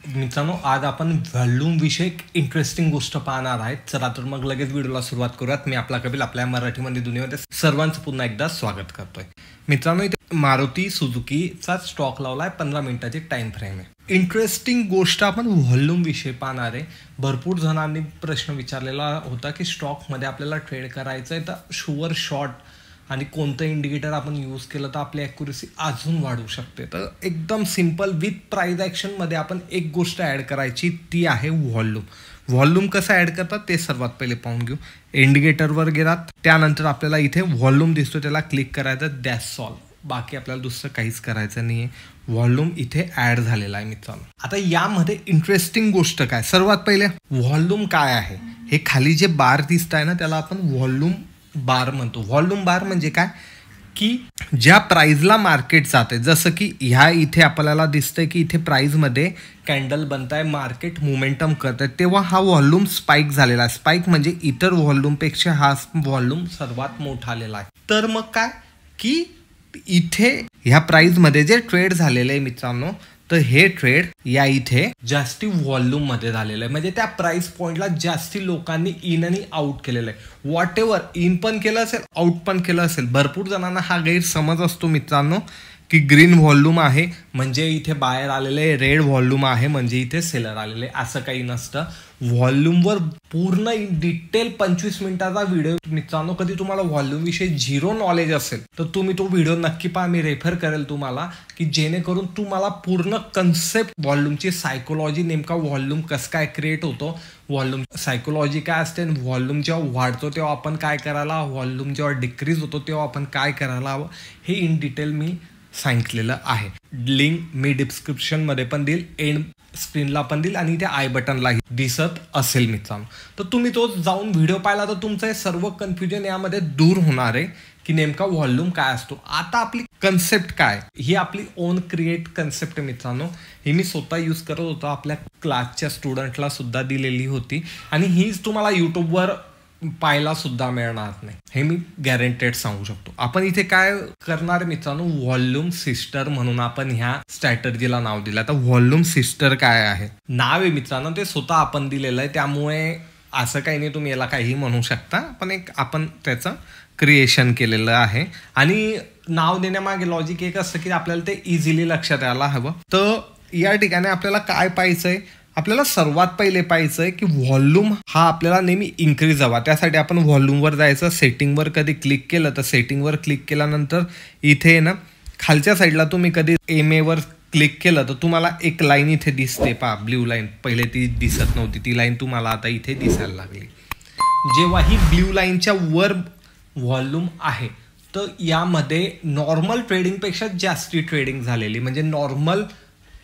मित्रांनो, आज आपण व्हॉल्यूम विषयी एक इंटरेस्टिंग गोष्ट पाहणार आहेत. चला तर मग लगेच व्हिडिओला सुरुवात करूयात. मी आपला कपिल आपल्या मराठीमध्ये दुनियेमध्ये सर्वांचं पुन्हा एकदा स्वागत करतोय. मित्रांनो, इथे मारुती सुझुकीचा स्टॉक लावलाय. 15 मिनिटाची टाइम फ्रेम आहे. इंटरेस्टिंग गोष्ट आपण व्हॉल्यूम विषयी पाहणार आहे. भरपूर जणांनी प्रश्न विचारलेला होता की स्टॉकमध्ये आपल्याला ट्रेड करायचं आहे तर शुअर शॉर्ट आणि कोणतं इंडिकेटर आपण यूज केलं तर आपली ॲक्युरेसी अजून वाढू शकते. तर एकदम सिम्पल विथ प्राईज ॲक्शनमध्ये आपण एक गोष्ट ॲड करायची, ती आहे व्हॉल्यूम. व्हॉल्यूम कसं ॲड करतात ते सर्वात पहिले पाहून घेऊ. इंडिकेटरवर गेलात, त्यानंतर आपल्याला इथे व्हॉल्यूम दिसतो, त्याला क्लिक करायचं, दॅट्स ऑल. बाकी आपल्याला दुसरं काहीच करायचं नाही आहे. व्हॉल्यूम इथे ॲड झालेला आहे मित्रांनो. आता यामध्ये इंटरेस्टिंग गोष्ट काय, सर्वात पहिले व्हॉल्यूम काय आहे. हे खाली जे बार दिसत आहे ना, त्याला आपण व्हॉल्यूम बार म्हणतो. व्हॉल्यूम बार म्हणजे काय की ज्या प्राईजला मार्केट जाते, जसं की ह्या इथे आपल्याला दिसतंय की इथे प्राईजमध्ये कॅन्डल बनत आहे, मार्केट मोमेंटम करत आहे, तेव्हा हा व्हॉल्यूम स्पाइक झालेला आहे. स्पाइक म्हणजे इतर व्हॉल्यूमपेक्षा हा व्हॉल्यूम सर्वात मोठा आलेला आहे. तर मग काय की इथे ह्या प्राईजमध्ये जे ट्रेड झालेले आहे मित्रांनो, तर हे ट्रेड या इथे जास्ती व्हॉल्यूम मध्ये झालेलं आहे. म्हणजे त्या प्राइस पॉइंटला जास्ती लोकांनी इन आणि आउट केलेलं आहे. व्हॉट एव्हर इन पण केलं असेल, आउट पण केलं असेल. भरपूर जणांना हा गैरसमज असतो मित्रांनो की ग्रीन व्हॉल्यूम आहे म्हणजे इथे बायर आलेले आहे, रेड व्हॉल्यूम आहे म्हणजे इथे सेलर आलेले. असं काही नसतं. व्हॉल्यूमवर पूर्ण डिटेल 25 मिनिटाचा व्हिडिओ मित्रांनो. कधी तुम्हाला व्हॉल्यूम विषयी झिरो नॉलेज असेल तर तुम्ही तो व्हिडिओ नक्की पहा. मी रेफर करेल तुम्हाला की जेणेकरून तुम्हाला पूर्ण कन्सेप्ट व्हॉल्यूमची, सायकोलॉजी, नेमका व्हॉल्यूम कसं काय क्रिएट होतो, व्हॉल्यूम सायकोलॉजी काय असते, व्हॉल्यूम जेव्हा वाढतो तेव्हा आपण काय करायला, व्हॉल्यूम जेव्हा डिक्रीज होतो तेव्हा आपण काय करायला हवं, हे इन डिटेल मी सांगितलेलं आहे. लिंक मी डिस्क्रिप्शनमध्ये पण देईल, एंड स्क्रीनला पण देईल आणि त्या आय बटनलाही दिसत असेल मित्रांनो. तर तुम्ही तो जाऊन व्हिडिओ पाहिला तर तुमचं हे सर्व कन्फ्युजन यामध्ये दूर होणार आहे की नेमका व्हॉल्यूम काय असतो. आता आपली कन्सेप्ट काय, ही आपली ओन क्रिएट कन्सेप्ट आहे मित्रांनो. ही मी स्वतः यूज करत होतो, आपल्या क्लासच्या स्टुडंटला सुद्धा दिलेली होती आणि हीच तुम्हाला यूट्यूबवर पाहायला सुद्धा मिळणार नाही, हे मी गॅरंटेड सांगू शकतो. आपण इथे काय करणार मित्रांनो, व्हॉल्यूम सिस्टर म्हणून आपण ह्या स्ट्रॅटर्जीला नाव दिलं. आता व्हॉल्यूम सिस्टर काय आहे, नाव आहे मित्रांनो, ते स्वतः आपण दिलेलं आहे, त्यामुळे असं काही नाही, तुम्ही याला काहीही म्हणू शकता. पण एक आपण त्याचं क्रिएशन केलेलं आहे आणि नाव देण्यामागे लॉजिक एक असतं की आपल्याला ते इझिली लक्षात यायला हवं. तर या ठिकाणी आपल्याला काय पाहायचंय, आपल्याला सर्वात पहिले पाहायचंय की व्हॉल्यूम हा आपल्याला नेहमी इन्क्रीज हवा. त्यासाठी आपण व्हॉल्यूमवर जायचं. सेटिंगवर कधी क्लिक केलं तर सेटिंगवर क्लिक केल्यानंतर इथे ना खालच्या साईडला तुम्ही कधी MA क्लिक केलं तर तुम्हाला एक लाईन इथे दिसते, पहा, ब्ल्यू लाईन. पहिले ती दिसत नव्हती, ती लाईन तुम्हाला आता इथे दिसायला लागली. जेव्हा ही ब्ल्यू लाईनच्या वर व्हॉल्यूम आहे तर यामध्ये नॉर्मल ट्रेडिंगपेक्षा जास्ती ट्रेडिंग झालेली, म्हणजे नॉर्मल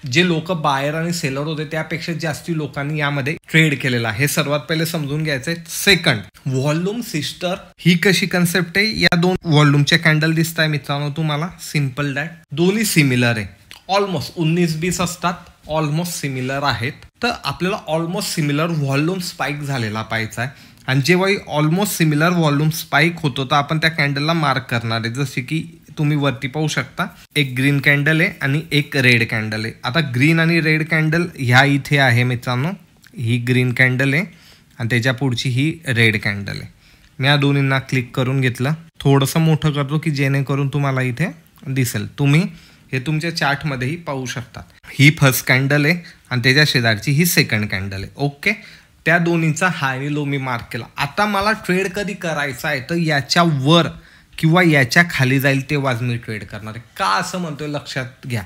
जे लोक बायर आणि सेलर होते त्यापेक्षा जास्ती लोकांनी यामध्ये ट्रेड केलेला आहे. हे सर्वात पहिले समजून घ्यायचंय. सेकंड, व्हॉल्यूम सिस्टर ही कशी कन्सेप्ट आहे, या दोन व्हॉल्यूमचे कॅन्डल दिसत आहे मित्रांनो तुम्हाला, सिम्पल दॅट. दोन्ही सिमिलर आहे, ऑलमोस्ट 19-20 असतात, ऑलमोस्ट सिमिलर आहेत. तर आपल्याला ऑलमोस्ट सिमिलर व्हॉल्यूम स्पाइक झालेला पाहायचा आहे आणि जेव्हा ऑलमोस्ट सिमिलर व्हॉल्यूम स्पाइक होतो तर आपण त्या कॅन्डलला मार्क करणार आहे. जसे की तुम्ही वरती पाहू शकता, एक ग्रीन कॅन्डल आहे आणि एक रेड कॅन्डल आहे. आता ग्रीन आणि रेड कॅन्डल ह्या इथे आहे मित्रांनो, ही ग्रीन कॅन्डल आहे आणि त्याच्या पुढची ही रेड कॅन्डल आहे. मी या दोन्हींना क्लिक करून घेतलं, थोडंसं मोठं करतो की जेणेकरून तुम्हाला इथे दिसेल. तुम्ही हे तुमच्या चार्टमध्येही पाहू शकता. ही फर्स्ट कॅन्डल आहे आणि त्याच्या शेजारची ही सेकंड कॅन्डल आहे. ओके, त्या दोन्हीचा हाय आणि लो मी मार्क केला. आता मला ट्रेड कधी करायचा आहे तर याच्या वर किंवा याच्या खाली जाईल तेव्हाच मी ट्रेड करणार आहे. का असं म्हणतोय लक्षात घ्या,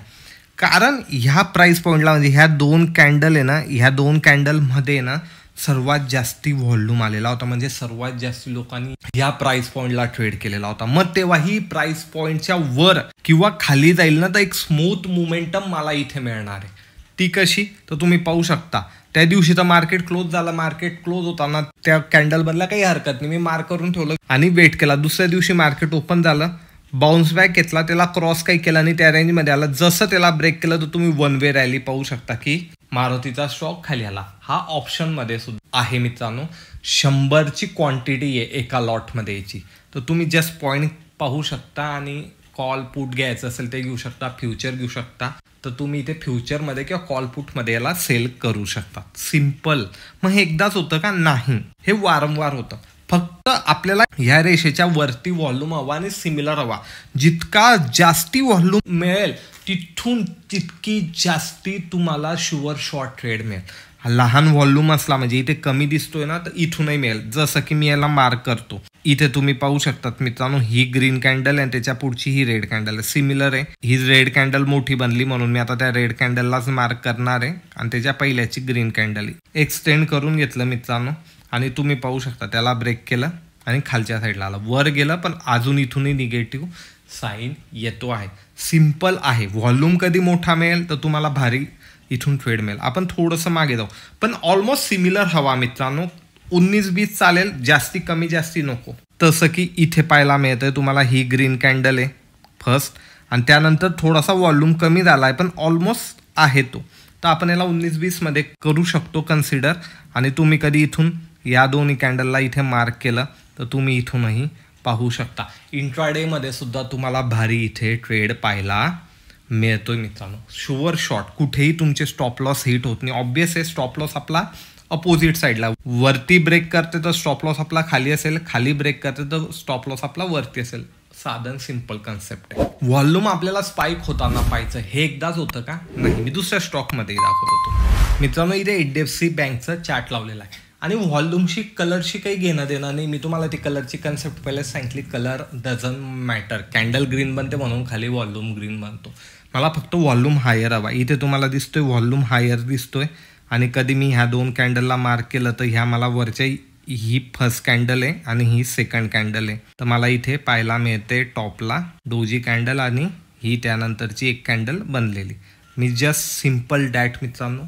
कारण ह्या प्राइस पॉईंटला म्हणजे ह्या दोन कॅन्डल आहे ना, ह्या दोन कॅन्डलमध्ये ना सर्वात जास्ती व्हॉल्यूम आलेला होता, म्हणजे सर्वात जास्ती लोकांनी ह्या प्राइस पॉईंटला ट्रेड केलेला होता. मग तेव्हा ही प्राइस पॉईंटच्या वर किंवा खाली जाईल ना तर एक स्मूथ मोमेंटम मला इथे मिळणार आहे. ती कशी, तर तुम्ही पाहू शकता त्या दिवशी तर मार्केट क्लोज झालं. मार्केट क्लोज होताना त्या कॅन्डल बनला, काही हरकत नाही, मी मार्क करून ठेवलं आणि वेट केला. दुसऱ्या दिवशी मार्केट ओपन झालं, बाउन्स बॅक घेतला, त्याला क्रॉस काही केला आणि त्या रेंजमध्ये आला. जसं त्याला ब्रेक केलं तर तुम्ही वन वे रॅली पाहू शकता की मारुतीचा स्टॉक खाली आला. हा ऑप्शनमध्ये सुद्धा आहे मित्रांनो. 100ची क्वांटिटी आहे एका लॉटमध्ये याची, तर तुम्ही जस्ट पॉईंट पाहू शकता आणि कॉल पुट घ्यायचं असेल ते घेऊ शकता, फ्युचर घेऊ शकता. तर तुम्ही इथे फ्युचरमध्ये किंवा कॉल पुटमध्ये याला सेल करू शकता. सिम्पल. मग हे एकदाच होतं का? नाही, हे वारंवार होतं. फक्त आपल्याला ह्या रेषेच्या वरती व्हॉल्यूम हवा आणि सिमिलर हवा. जितका जास्ती व्हॉल्यूम मिळेल तिथून तितकी जास्ती तुम्हाला शुअर शॉर्ट ट्रेड मिळेल. लहान व्हॉल्यूम असला म्हणजे इथे कमी दिसतोय ना, तर इथूनही मिळेल. जसं की मी याला मार्क करतो, इथे तुम्ही पाहू शकतात मित्रांनो, ही ग्रीन कॅन्डल आहे, त्याच्या पुढची ही रेड कॅन्डल आहे. सिमिलर आहे. ही रेड कॅन्डल मोठी बनली म्हणून मी आता त्या रेड कॅन्डललाच मार्क करणार आहे आणि त्याच्या पहिल्याची ग्रीन कॅन्डल एक्सटेंड करून घेतलं मित्रांनो. आणि तुम्ही पाहू शकता त्याला ब्रेक केलं आणि खालच्या साईडला आला, वर गेलं, पण अजून इथूनही निगेटिव्ह साईन येतो आहे. सिम्पल आहे. व्हॉल्यूम कधी मोठा मिळेल तर तुम्हाला भारी इथून ट्रेड मिळेल. आपण थोडंसं मागे जाऊ, पण ऑलमोस्ट सिमिलर हवा मित्रांनो. 19-20 चालेल, जास्ती कमी जास्ती नको. तसं की इथे पाहायला मिळतंय तुम्हाला ही ग्रीन कॅन्डल आहे फर्स्ट, आणि त्यानंतर थोडासा व्हॉल्यूम कमी झाला आहे पण ऑलमोस्ट आहे तो. तर आपण याला 19-20 मध्ये करू शकतो कन्सिडर. आणि तुम्ही कधी इथून या दोन्ही कॅन्डलला इथे मार्क केलं तर तुम्ही इथूनही पाहू शकता. इंट्राडेमध्ये सुद्धा तुम्हाला भारी इथे ट्रेड पाहायला मिळतोय मित्रांनो. Sure short. कुठेही तुमचे स्टॉप लॉस हिट होत नाही. ऑब्वियस आहे, स्टॉप लॉस आपला अपोजिट साईडला. वरती ब्रेक करते तर स्टॉप लॉस आपला खाली असेल, खाली ब्रेक करते तर स्टॉप लॉस आपला वरती असेल. साधन सिंपल कन्सेप्ट आहे. व्हॉल्यूम आपल्याला स्पाइक होताना पाहायचं, हे एकदाच होतं का? नाही. मी दुसऱ्या स्टॉकमध्ये दाखवत होतो मित्रांनो. इथे HDFC बँकचं चार्ट लावलेला आहे आणि व्हॉल्यूमशी कलरशी काही घेणं देणं नाही. मी तुम्हाला ती कलरची कन्सेप्ट पहिले सांगितली. Colour dozen matter. Candle green बनते म्हणून खाली व्हॉल्यूम ग्रीन बनतो. मला फक्त व्हॉल्यूम हायर हवा. इथे तुम्हाला दिसतोय व्हॉल्यूम हायर दिसतोय. आणि कधी मी ह्या दोन कॅन्डलला मार्क केलं तर ह्या मला वरच्या ही फर्स्ट कॅन्डल आहे आणि ही सेकंड कॅन्डल आहे. तर मला इथे पाहायला मिळते टॉपला डोजी कॅन्डल आणि ही त्यानंतरची एक कॅन्डल बनलेली. मी जस्ट सिम्पल डॅट मित्रांनो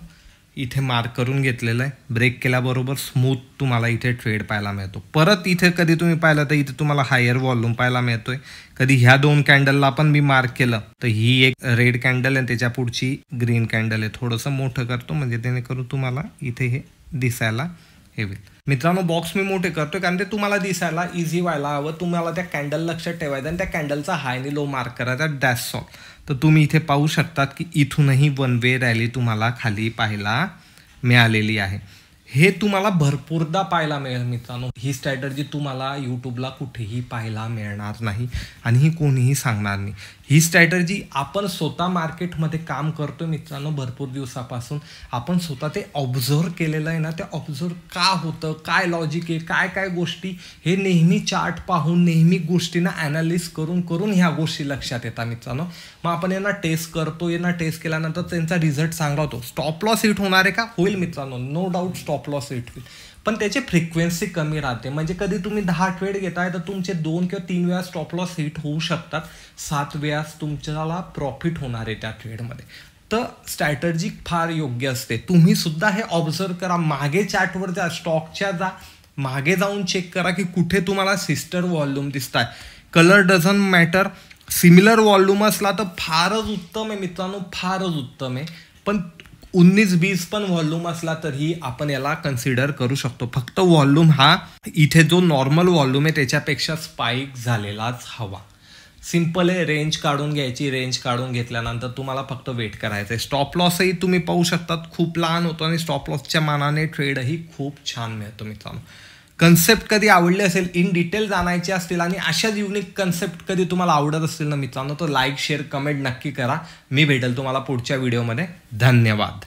इथे मार्क करून घेतलेलं आहे. ब्रेक केल्याबरोबर स्मूथ तुम्हाला इथे ट्रेड पाहायला मिळतो. परत इथे कधी तुम्ही पाहिलं तर इथे तुम्हाला हायर व्हॉल्यूम पाहायला मिळतोय. कधी ह्या दोन कॅन्डलला पण मी मार्क केलं तर ही एक रेड कॅन्डल आहे, त्याच्या पुढची ग्रीन कॅन्डल आहे. थोडंसं मोठं करतो म्हणजे जेणेकरून तुम्हाला इथे हे दिसायला हे होईल. मित्रांनो बॉक्स मी मोठे करतोय कारण ते तुम्हाला दिसायला इझी व्हायला हवं. तुम्हाला त्या कॅन्डल लक्षात ठेवायचं आणि त्या कॅन्डलचा हाय आणि लो मार्क करायचा. Dash all. तर तुम्ही इथे पाहू शकतात की इथूनही वन वे रॅली तुम्हाला खाली पाहायला मिळालेली आहे. हे तुम्हाला भरपूरदा पाहायला मिळेल मित्रांनो. ही स्ट्रॅटर्जी तुम्हाला यूट्यूबला कुठेही पाहायला मिळणार नाही आणि ही कोणीही सांगणार नाही. ही स्ट्रॅटर्जी आपण स्वतः मार्केटमध्ये काम करतोय मित्रांनो भरपूर दिवसापासून. आपण स्वतः ते ऑब्झर्व केलेलं आहे ना. ते ऑब्झर्व का होतं, काय लॉजिक आहे, काय काय गोष्टी, हे नेहमी चार्ट पाहून नेहमी गोष्टींना ॲनालिस करून करून ह्या गोष्टी लक्षात येतात मित्रांनो. मग आपण यांना टेस्ट करतो. यांना टेस्ट केल्यानंतर त्यांचा रिझल्ट चांगला होतो. स्टॉप लॉस हिट होणार आहे का? होईल मित्रांनो. No doubt stop loss hit होईल. पण त्याची फ्रिक्वेन्सी कमी राहते. म्हणजे कधी तुम्ही 10 ट्रेड घेताय तर तुमचे 2 किंवा 3 वेळा स्टॉप लॉस हिट होऊ शकतात. 7 वेळा तुमच्याला प्रॉफिट होणार आहे त्या ट्रेडमध्ये. तर स्ट्रॅटर्जी फार योग्य असते. तुम्ही सुद्धा हे ऑब्झर्व करा. मागे चार्टवर जा, स्टॉकच्या जा, मागे जाऊन चेक करा की कुठे तुम्हाला सिस्टर व्हॉल्यूम दिसत आहे. Colour dozen matter. Similar volume असला तर फारच उत्तम आहे मित्रांनो, फारच उत्तम आहे. पण 19-20 पण व्हॉल्यूम असला तरी आपण याला कन्सिडर करू शकतो. फक्त व्हॉल्यूम हा इथे जो नॉर्मल व्हॉल्यूम आहे त्याच्यापेक्षा स्पाइक झालेलाच हवा. सिम्पल आहे. रेंज काढून घ्यायची. रेंज काढून घेतल्यानंतर तुम्हाला फक्त वेट करायचं आहे. स्टॉप लॉसही तुम्ही पाहू शकतात खूप लहान होतो आणि स्टॉप लॉसच्या मानाने ट्रेडही खूप छान मिळतो मित्रांनो. कन्सेप्ट कधी आवडले असेल, इन डिटेल जाणायचे असतील आणि अशाच युनिक कन्सेप्ट कधी तुम्हाला आवडत असतील ना मित्रांनो तर लाईक शेअर कमेंट नक्की करा. मी भेटेल तुम्हाला पुढच्या व्हिडिओमध्ये. धन्यवाद.